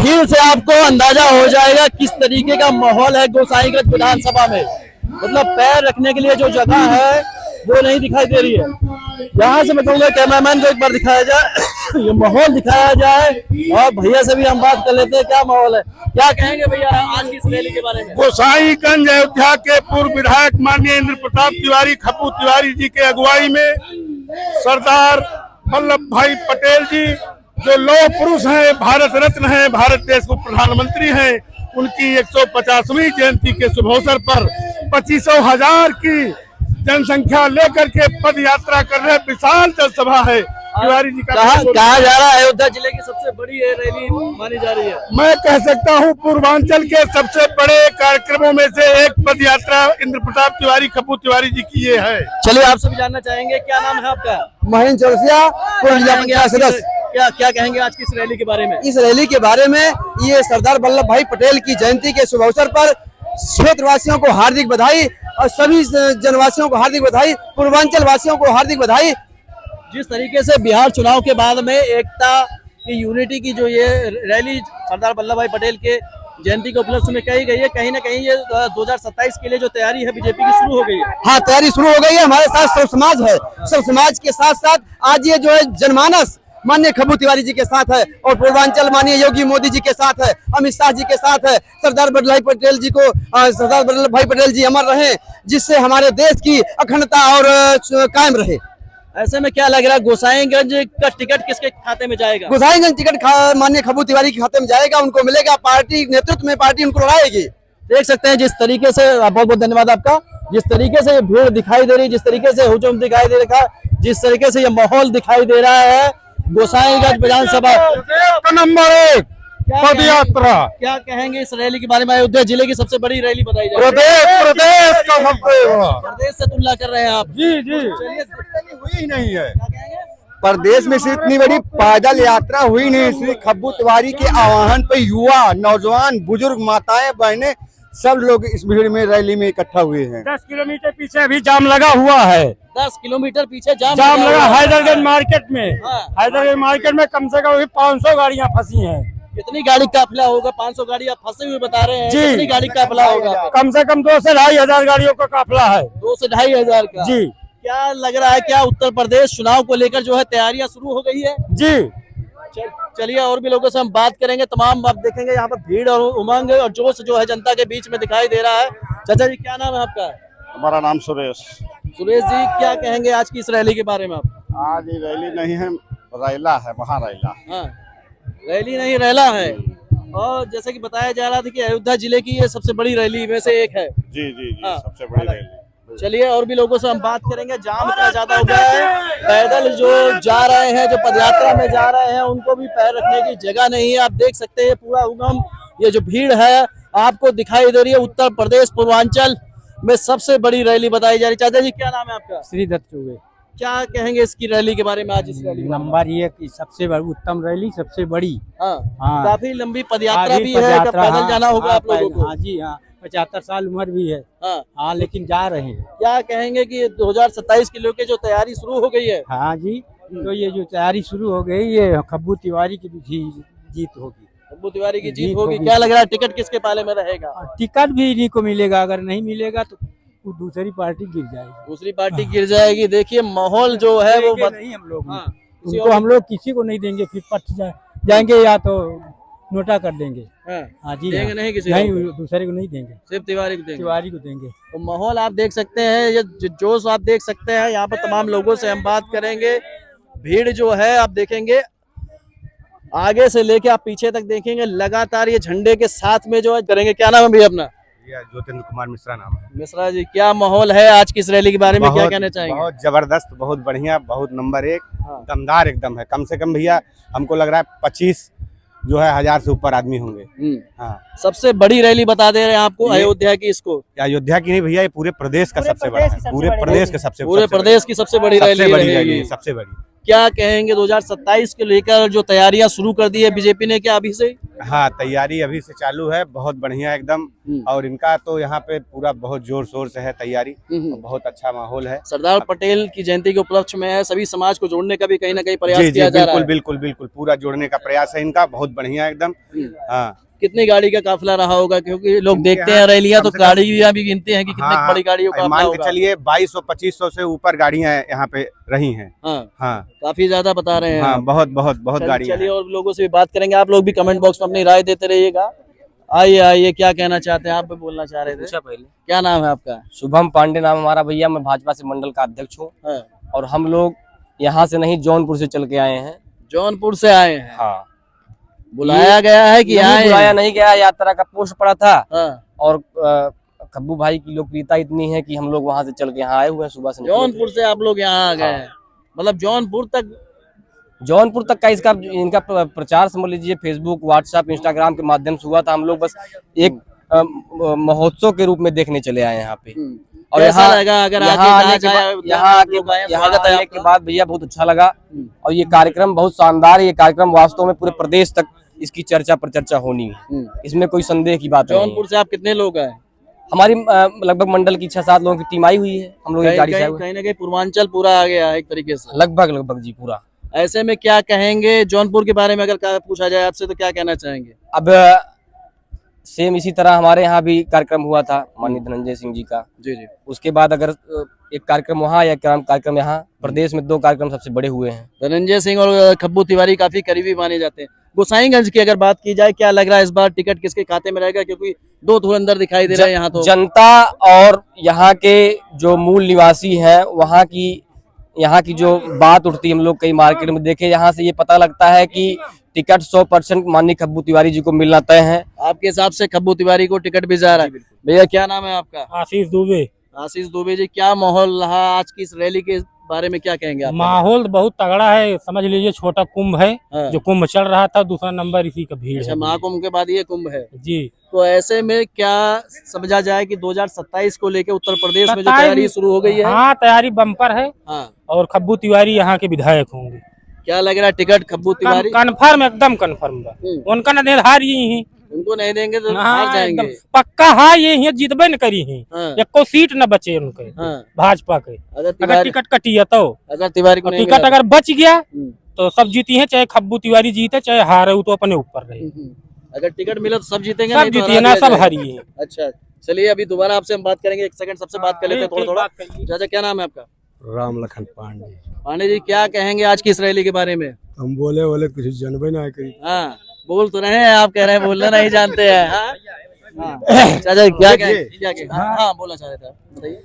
भीड़ से आपको अंदाजा हो जाएगा किस तरीके का माहौल है गोसाईगंज विधानसभा में। मतलब पैर रखने के लिए जो जगह है वो नहीं दिखाई दे रही है। यहाँ से मैं कहूँगा कैमरामैन को एक बार दिखाया जाए, ये माहौल दिखाया जाए और भैया से भी हम बात कर लेते हैं क्या माहौल है। क्या कहेंगे भैया आज की इस रैली के बारे में? गोसाईगंज अयोध्या के पूर्व विधायक माननीय इंद्र प्रताप तिवारी खप्पू तिवारी जी के अगुवाई में सरदार वल्लभ भाई पटेल जी जो लौह पुरुष हैं, भारत रत्न हैं, भारत देश के प्रधानमंत्री हैं, उनकी 150वीं जयंती के शुभ अवसर पर 25,000 की जनसंख्या लेकर के पद यात्रा कर रहे विशाल जनसभा है तिवारी जी का। कहा जा रहा है अयोध्या जिले की सबसे बड़ी रैली मानी जा रही है। मैं कह सकता हूं पूर्वांचल के सबसे बड़े कार्यक्रमों में से एक पद यात्रा इंद्र प्रताप तिवारी खप्पू तिवारी जी की ये है। चलिए आपसे भी जानना चाहेंगे, क्या नाम है आपका? महेंद्र चौरसिया, पूर्व जिला पंचायत सदस्य। क्या कहेंगे आज की इस रैली के बारे में? इस रैली के बारे में ये सरदार वल्लभ भाई पटेल की जयंती के शुभ अवसर पर क्षेत्रवासियों को हार्दिक बधाई और सभी जनवासियों को हार्दिक बधाई, पूर्वांचल वासियों को हार्दिक बधाई। जिस तरीके से बिहार चुनाव के बाद में एकता की यूनिटी की जो ये रैली सरदार वल्लभ भाई पटेल के जयंती के उपलक्ष्य में कही गई है, कहीं ना कहीं ये 2027 के लिए जो तैयारी है बीजेपी की शुरू हो गई है। हाँ, तैयारी शुरू हो गई है। हमारे साथ सब समाज है, सब समाज के साथ साथ आज ये जो है जनमानस माननीय खप्पू तिवारी जी के साथ है और पूर्वांचल माननीय योगी मोदी जी के साथ है, अमित शाह जी के साथ है। सरदार वल्लभ भाई पटेल जी को सरदार वल्लभ भाई पटेल जी अमर रहे, जिससे हमारे देश की अखंडता और कायम रहे। ऐसे में क्या लग रहा है गोसाईगंज का टिकट किसके खाते में जाएगा? गोसाईगंज टिकट माननीय खप्पू तिवारी के खाते में जाएगा, उनको मिलेगा। पार्टी नेतृत्व में पार्टी उनको लड़ाएगी। देख सकते हैं जिस तरीके से, बहुत बहुत धन्यवाद आपका, जिस तरीके से भीड़ दिखाई दे रही, जिस तरीके से हुजूम दिखाई दे रहा, जिस तरीके से ये माहौल दिखाई दे रहा है गोसाईगंज विधानसभा नंबर 1 पद यात्रा। क्या कहेंगे इस रैली के बारे में? अयोध्या जिले की सबसे बड़ी रैली बताई जा रही है। प्रदेश का सबसे बड़ा। प्रदेश से तुलना कर रहे हैं आप? जी हुई ही नहीं है। प्रदेश में से इतनी बड़ी पैदल यात्रा हुई नहीं। श्री खप्पू तिवारी के आह्वान पर युवा, नौजवान, बुजुर्ग, माताएं, बहनें सब लोग इस भीड़ में रैली में इकट्ठा हुए हैं। 10 किलोमीटर पीछे अभी जाम लगा हुआ है। 10 किलोमीटर पीछे जाम लगा हैदरगंज मार्केट में। हाँ। हैदरगंज मार्केट में कम से कम 500 गाड़ियां फंसी हैं। कितनी गाड़ी काफिला होगा? 500 गाड़ी आप फंसे हुए बता रहे हैं जी। कितनी गाड़ी काफिला होगा? कम से कम 2 से 2.5 हजार गाड़ियों का काफिला है। 2 से 2.5 हजार का जी। क्या लग रहा है, क्या उत्तर प्रदेश चुनाव को लेकर जो है तैयारियां शुरू हो गई है? जी। चलिए और भी लोगों से हम बात करेंगे। तमाम आप देखेंगे यहाँ पर भीड़ और उमंग और जोश जो है जनता के बीच में दिखाई दे रहा है। चाचा जी क्या नाम है आपका? हमारा नाम सुरेश। सुरेश जी क्या कहेंगे आज की इस रैली के बारे में आप? आज ये रैली नहीं है, रैला है, महारैला। हाँ, रैली नहीं रैला है। और जैसे कि बताया जा रहा था कि अयोध्या जिले की ये सबसे बड़ी रैली में से एक है। जी जी जी। हाँ। सबसे बड़ी रैली। चलिए और भी लोगों से हम बात करेंगे। जाम इतना ज्यादा हो गया है, पैदल जो जा रहे हैं, जो पदयात्रा में जा रहे हैं, उनको भी पैर रखने की जगह नहीं है। आप देख सकते हैं पूरा उगम, ये जो भीड़ है आपको दिखाई दे रही है। उत्तर प्रदेश पूर्वांचल में सबसे बड़ी रैली बताई जा रही है। चाचा जी क्या नाम है आपका? श्री दत्त चौबे। क्या कहेंगे इसकी रैली के बारे में? आज इस रैली नंबर 1 सबसे बड़ी उत्तम रैली, सबसे बड़ी। हाँ। हाँ। काफी लंबी पदयात्रा भी है, पैदल जाना होगा आप लोगों को। हाँ जी, हाँ 75 साल उम्र भी है। हाँ, लेकिन जा रहे हैं। क्या कहेंगे कि 2027 के लेके जो तैयारी शुरू हो गई है? हाँ जी, तो ये जो तैयारी शुरू हो गई, ये खप्पू तिवारी की जीत होगी। खप्पू तिवारी की जीत होगी। क्या लग रहा है टिकट किसके पाले में रहेगा? टिकट भी इन्हीं को मिलेगा, अगर नहीं मिलेगा तो दूसरी पार्टी गिर जाएगी। दूसरी पार्टी गिर जाएगी। देखिए माहौल जो है वो नहीं, हम लोग उनको हम लोग किसी को नहीं देंगे, फिर पट जाएंगे या तो नोटा कर देंगे। हाँ जी, देंगे नहीं किसी नहीं, दूसरे को नहीं देंगे, सिर्फ तिवारी को देंगे। तिवारी को देंगे। तो माहौल आप देख सकते हैं, ये जोश आप देख सकते हैं। यहाँ पर तमाम लोगों से हम बात करेंगे। भीड़ जो है आप देखेंगे आगे से लेके आप पीछे तक देखेंगे, लगातार ये झंडे के साथ में जो है करेंगे। क्या नाम है भैया अपना? ज्योतिन्द्र कुमार मिश्रा नाम है। मिश्रा जी क्या माहौल है आज की इस रैली के बारे में, क्या कहना चाहेंगे? बहुत जबरदस्त, बहुत बढ़िया, बहुत नंबर 1। हाँ। दमदार एकदम है। कम से कम भैया हमको लग रहा है 25 जो है 1000 से ऊपर आदमी होंगे। हाँ। सबसे बड़ी रैली बता दे रहे हैं आपको अयोध्या की। इसको अयोध्या की नहीं भैया, ये पूरे प्रदेश का सबसे बड़ा है। पूरे प्रदेश का सबसे पूरे प्रदेश की सबसे बड़ी रैली, सबसे बड़ी। क्या कहेंगे 2027 के लेकर जो तैयारियां शुरू कर दी है बीजेपी ने, क्या अभी से? हाँ, तैयारी अभी से चालू है, बहुत बढ़िया एकदम। और इनका तो यहाँ पे पूरा बहुत जोर शोर से है तैयारी, और बहुत अच्छा माहौल है। सरदार पटेल की जयंती के उपलक्ष्य में है, सभी समाज को जोड़ने का भी कहीं ना कहीं प्रयास जी किया जा रहा है। बिल्कुल बिल्कुल पूरा जोड़ने का प्रयास है इनका, बहुत बढ़िया एकदम। हाँ, कितनी गाड़ी का काफिला रहा होगा, क्योंकि लोग देखते हैं रैलियां तो गाड़ियां भी गिनते हैं कि कितनी बड़ी गाड़ियों का मान के होगा। चलिए 2200-2500 से ऊपर गाड़ियां यहाँ पे रही हैं। हाँ, हाँ, काफी ज्यादा बता रहे हैं। हाँ, बहुत बहुत बहुत गाड़ियां चलिए हैं। और लोगों से भी बात करेंगे, आप लोग भी कमेंट बॉक्स में अपनी राय देते रहिएगा। आइए आइए, क्या कहना चाहते हैं आप? भी बोलना चाह रहे थे, पहले क्या नाम है आपका? शुभम पांडे नाम हमारा भैया, मैं भाजपा से मंडल का अध्यक्ष हूँ। हाँ। और हम लोग यहाँ से नहीं, जौनपुर से चल के आए हैं। जौनपुर से आए हैं? हाँ, बुलाया गया है कि नहीं आए बुलाया हैं? नहीं गया, यात्रा का पोस्ट पड़ा था। हाँ। और खब्बू भाई की लोकप्रियता इतनी है कि हम लोग वहाँ से चल के यहाँ आए हुए हैं, सुबह से निकले थे। जौनपुर से आप लोग यहाँ आ गए हैं? मतलब जौनपुर तक का इनका प्रचार समझ लीजिए, फेसबुक, व्हाट्सएप, इंस्टाग्राम के माध्यम से हुआ था। हम लोग बस एक महोत्सव के रूप में देखने चले आए यहाँ पे। और कैसा लगा अगर यहाँ आने के बाद भैया बहुत अच्छा लगा। और ये कार्यक्रम बहुत शानदार है। ये कार्यक्रम वास्तव में पूरे प्रदेश तक इसकी चर्चा प्रचर्चा होनी है, इसमें कोई संदेह की बात नहीं है। जौनपुर से आप कितने लोग आए? हमारी लगभग मंडल की 6-7 लोगों की टीम आई हुई है। हम लोग एक गाड़ी से आए हुए हैं। कहीं ना कहीं पूर्वांचल पूरा आ गया है एक तरीके से। लगभग जी पूरा। ऐसे में क्या कहेंगे जौनपुर के बारे में, अगर पूछा जाए आपसे तो क्या कहना चाहेंगे? अब सेम इसी तरह हमारे यहाँ भी कार्यक्रम हुआ था माननीय धनंजय सिंह जी का। जी जी। उसके बाद अगर एक कार्यक्रम वहाँ या कार्यक्रम यहाँ, प्रदेश में 2 कार्यक्रम सबसे बड़े हुए हैं। धनंजय सिंह और खब्बू तिवारी काफी करीबी माने जाते हैं। गोसाईगंज की अगर बात की जाए, क्या लग रहा है इस बार टिकट किसके खाते में रहेगा? क्योंकि 2 धुरंधर दिखाई दे रहे हैं यहाँ तो। जनता और यहाँ के जो मूल निवासी हैं, यहाँ की जो बात उठती है, हम लोग कई मार्केट में देखे, यहाँ से ये पता लगता है कि टिकट 100% माननीय खब्बू तिवारी जी को मिलना तय है। आपके हिसाब से खब्बू तिवारी को टिकट भी जा रहा है? भैया क्या नाम है आपका? आशीष दुबे। आशीष दुबे जी, क्या माहौल रहा आज की इस रैली के बारे में, क्या कहेंगे आप? माहौल बहुत तगड़ा है, समझ लीजिए छोटा कुंभ है। हाँ। जो कुंभ चल रहा था, दूसरा नंबर इसी का भीड़ है। महाकुंभ के बाद ये कुंभ है जी। तो ऐसे में क्या समझा जाए कि 2027 को लेकर उत्तर प्रदेश में जो तैयारी शुरू हो गई है? हाँ, तैयारी बम्पर है। हाँ। और खब्बू तिवारी यहाँ के विधायक होंगे। क्या लग रहा है टिकट खब्बू तिवारी? कन्फर्म, एकदम कन्फर्म। उनका निर्धार ये ही, उनको नहीं देंगे तो हार जाएंगे। पक्का हाँ, ये जीतबे न करी है। हाँ। एक को सीट न बचे उनके। हाँ। भाजपा के अगर टिकट कटी है तो, अगर तिवारी को नहीं टिकट मिला अगर बच गया तो सब जीती है, चाहे खब्बू तिवारी जीते चाहे हारे, वो तो अपने ऊपर रहे। अगर टिकट मिला तो सब जीतेंगे, सब जीतिए ना, सब हारी है। अच्छा चलिए, अभी दोबारा आपसे हम बात करेंगे, 1 सेकंड सबसे बात कर लेते हैं थोड़ा। चाचा क्या नाम है आपका? राम लखन पांडे। पांडे जी, क्या कहेंगे आज की इस रैली के बारे में? हम बोले कुछ जानबे ना करी। हाँ, बोल तो रहे हैं, आप कह रहे हैं बोलना नहीं जानते हैं। हाँ चाचा क्या कहेंगे? हाँ बोलना चाह रहे थे, बताइए।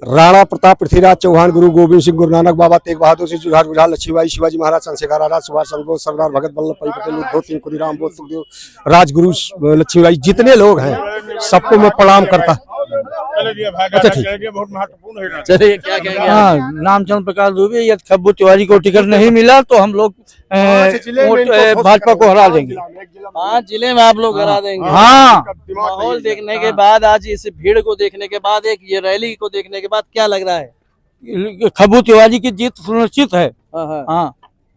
राणा प्रताप, पृथ्वीराज चौहान, गुरु गोविंद सिंह, गुरु नानक बाबा, तेग बहादुर सिंह, जुझार गुजराल, लक्ष्मीबाई, शिवाजी महाराज, चंद्रशेखर आजाद, सुभाष चंद्र बोस, सरदार भगत वल्लभ भाई पटेल, उद्धव सिंह, खुदीराम बोस, सुखदेव, राजगुरु, लक्ष्मीबाई, जितने लोग हैं सबको मैं प्रणाम करता। अच्छा ठीक, बहुत महत्वपूर्ण है। चलिए क्या कहेंगे? हाँ, नामचंद प्रकाश दुबे। यदि खब्बू तिवारी को टिकट नहीं मिला तो हम लोग भाजपा को हरा देंगे। 5 जिले में आप लोग हरा देंगे? हाँ। माहौल देखने के बाद, आज इस भीड़ को देखने के बाद, एक ये रैली को देखने के बाद क्या लग रहा है? खब्बू तिवारी की जीत सुनिश्चित है। हाँ।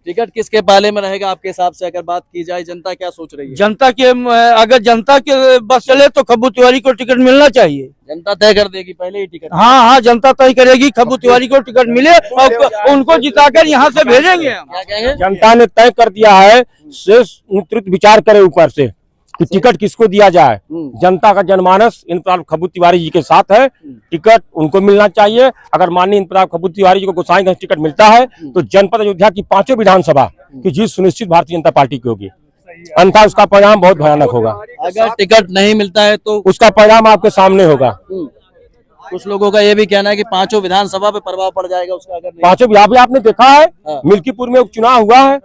टिकट किसके पाले में रहेगा आपके हिसाब से, अगर बात की जाए? जनता क्या सोच रही है? जनता के, अगर जनता के बस चले तो खब्बू तिवारी को टिकट मिलना चाहिए। जनता तय कर देगी पहले ही टिकट? हाँ, जनता तय करेगी, खब्बू तिवारी को टिकट मिले और उनको जिताकर यहाँ से भेजेंगे हम। क्या कहेंगे? जनता ने तय कर दिया है, नेतृत्व विचार करे ऊपर से कि टिकट किसको दिया जाए। जनता का जनमानस इन प्रताप खब्बू तिवारी जी के साथ है, टिकट उनको मिलना चाहिए। अगर माननीय इन प्रताप खब्बू तिवारी जी को गोसाईगंज टिकट मिलता है तो जनपद अयोध्या की 5 विधानसभा की जीत सुनिश्चित भारतीय जनता पार्टी की होगी, अन्यथा उसका परिणाम बहुत भयानक होगा। अगर टिकट नहीं मिलता है तो उसका परिणाम आपके सामने होगा। कुछ लोगों का ये भी कहना है कि 5 विधानसभा पे प्रभाव पड़ जाएगा उसका, अगर नहीं। 5 यहाँ भी आपने देखा है, मिल्कीपुर में उपचुनाव हुआ है,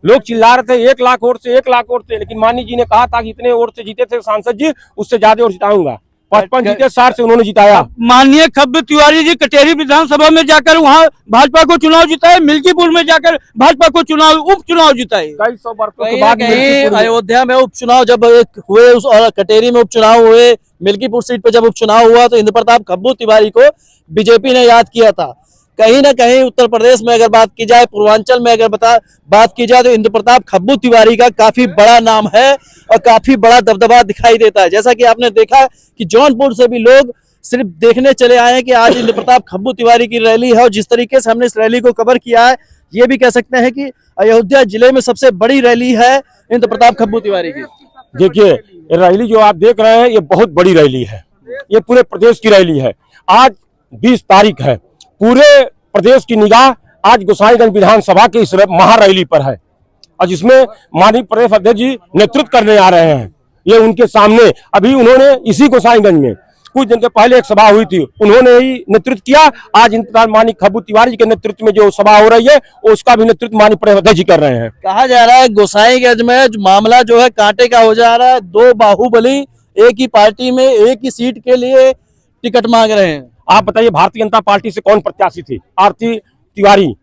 लोग चिल्ला रहे थे 1 लाख वोट से, 1 लाख वोट से, लेकिन माननीय जी ने कहा था कि इतने वोट से जीते थे सांसद जी, उससे ज्यादा वोट जिताऊंगा। 55 जीते, 60 से उन्होंने जिताया। माननीय खब्बू तिवारी जी कटेरी विधानसभा में जाकर वहाँ भाजपा को चुनाव जिताए, मिल्कीपुर में जाकर भाजपा को उपचुनाव जिताए। कई 100 वर्षों के कहीं बाद ना कहीं अयोध्या में उपचुनाव जब हुए और कटेरी में उपचुनाव हुए, मिल्कीपुर सीट पे जब उपचुनाव हुआ तो इंद्र प्रताप खब्बू तिवारी को बीजेपी ने याद किया था। कहीं ना कहीं उत्तर प्रदेश में अगर बात की जाए, पूर्वांचल में अगर बात की जाए तो इंद्र प्रताप खब्बू तिवारी का काफी बड़ा नाम है और काफी बड़ा दबदबा दिखाई देता है। जैसा कि आपने देखा कि जौनपुर से भी लोग सिर्फ देखने चले आए हैं कि आज इंद्र प्रताप खब्बू तिवारी की रैली है, और जिस तरीके से हमने इस रैली को कवर किया है, ये भी कह सकते हैं कि अयोध्या जिले में सबसे बड़ी रैली है इंद्र प्रताप खब्बू तिवारी की। देखिए, ये रैली जो आप देख रहे हैं ये बहुत बड़ी रैली है, ये पूरे प्रदेश की रैली है। आज 20 तारीख है, पूरे प्रदेश की निगाह आज गोसाईगंज विधानसभा की इस महारैली पर है, और जिसमें माननीय प्रदेश अध्यक्ष जी नेतृत्व करने आ रहे हैं। ये उनके सामने अभी उन्होंने इसी गोसाईगंज में कुछ दिन के पहले एक सभा हुई थी, उन्होंने ही नेतृत्व किया। आज माननीय खब्बू तिवारी जी के नेतृत्व में जो सभा हो रही है उसका भी नेतृत्व माननीय प्रदेश अध्यक्ष जी कर रहे हैं। कहा जा रहा है गोसाईगंज में मामला जो है कांटे का हो जा रहा है, दो बाहुबली एक ही पार्टी में एक ही सीट के लिए टिकट मांग रहे हैं। आप बताइए, भारतीय जनता पार्टी से कौन प्रत्याशी थी? आरती तिवारी।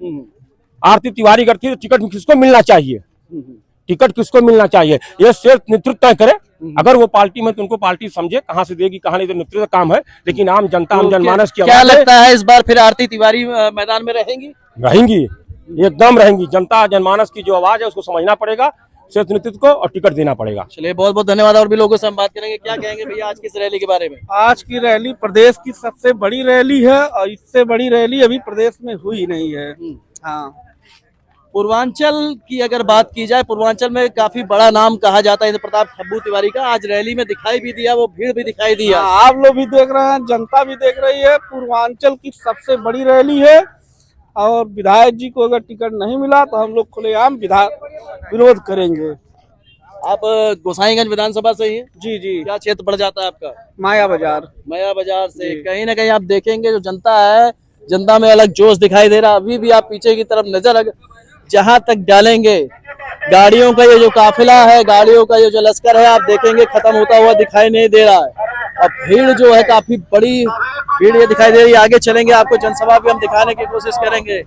आरती तिवारी अगर थी तो टिकट किसको मिलना चाहिए? टिकट किसको मिलना चाहिए ये सिर्फ नेतृत्व तय करे। अगर वो पार्टी में तो उनको पार्टी समझे कहाँ से देगी कहाँ नहीं, तो नेतृत्व का काम है। लेकिन आम जनता आम जनमानस की क्या लगता है इस बार फिर आरती तिवारी मैदान में रहेंगी? रहेंगी, एकदम रहेंगी। जनता जनमानस की जो आवाज है उसको समझना पड़ेगा, सिर्फ नेतृत्व को, और टिकट देना पड़ेगा। चलिए, बहुत बहुत धन्यवाद। और भी लोगों से हम बात करेंगे। क्या कहेंगे भैया आज की इस रैली के बारे में? आज की रैली प्रदेश की सबसे बड़ी रैली है, और इससे बड़ी रैली अभी प्रदेश में हुई नहीं है। हाँ, पूर्वांचल की अगर बात की जाए, पूर्वांचल में काफी बड़ा नाम कहा जाता है इंद्र प्रताप खब्बू तिवारी का। आज रैली में दिखाई भी दिया, वो भीड़ भी दिखाई दिया। आप लोग भी देख रहे हैं, जनता भी देख रही है। पूर्वांचल की सबसे बड़ी रैली है, और विधायक जी को अगर टिकट नहीं मिला तो हम लोग खुलेआम विरोध करेंगे। आप गोसाईगंज विधानसभा से ही हैं? जी जी। क्या क्षेत्र पड़ जाता है आपका? माया बाजार। माया बाजार से। कहीं ना कहीं आप देखेंगे जो जनता है, जनता में अलग जोश दिखाई दे रहा। अभी भी आप पीछे की तरफ नजर जहां तक डालेंगे, गाड़ियों का ये जो काफिला है, गाड़ियों का ये जो लश्कर है, आप देखेंगे खत्म होता हुआ दिखाई नहीं दे रहा है। अब भीड़ जो है काफी बड़ी भीड़ ये दिखाई दे रही है। आगे चलेंगे, आपको जनसभा भी हम दिखाने की कोशिश करेंगे।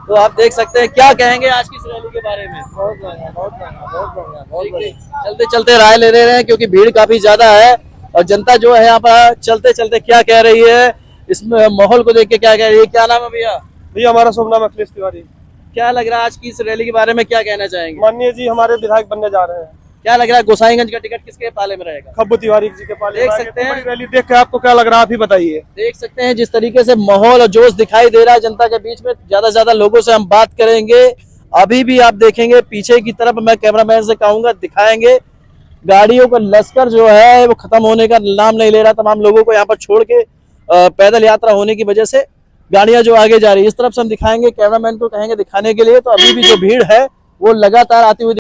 तो आप देख सकते हैं। क्या कहेंगे आज की इस रैली के बारे में? बहुत बढ़िया। चलते चलते राय ले रहे हैं, क्योंकि भीड़ काफी ज्यादा है, और जनता जो है यहाँ पर चलते चलते क्या कह रही है, इसमें माहौल को देख के क्या कह रही है। क्या नाम है भैया? भैया हमारा शुभ नाम अखिलेश तिवारी। क्या लग रहा है आज की इस रैली के बारे में, क्या कहना चाहेंगे? माननीय जी हमारे विधायक बनने जा रहे हैं। क्या लग रहा है गोसाईगंज का टिकट किसके पाले में रहेगा? खब्बू तिवारी जी के पाले। देख सकते हैं, रैली देख के आपको क्या लग रहा है, आप ही बताइए। देख सकते हैं जिस तरीके से माहौल और जोश दिखाई दे रहा है जनता के बीच में। ज्यादा से ज्यादा लोगों से हम बात करेंगे। अभी भी आप देखेंगे पीछे की तरफ, मैं कैमरामैन से कहूंगा दिखाएंगे, गाड़ियों का लश्कर जो है वो खत्म होने का नाम नहीं ले रहा। तमाम लोगों को यहाँ पर छोड़ के पैदल यात्रा होने की वजह से गाड़ियां जो आगे जा रही है, इस तरफ से हम दिखाएंगे, कैमरामैन को कहेंगे दिखाने के लिए। तो अभी भी जो भीड़ है वो लगातार आती हुई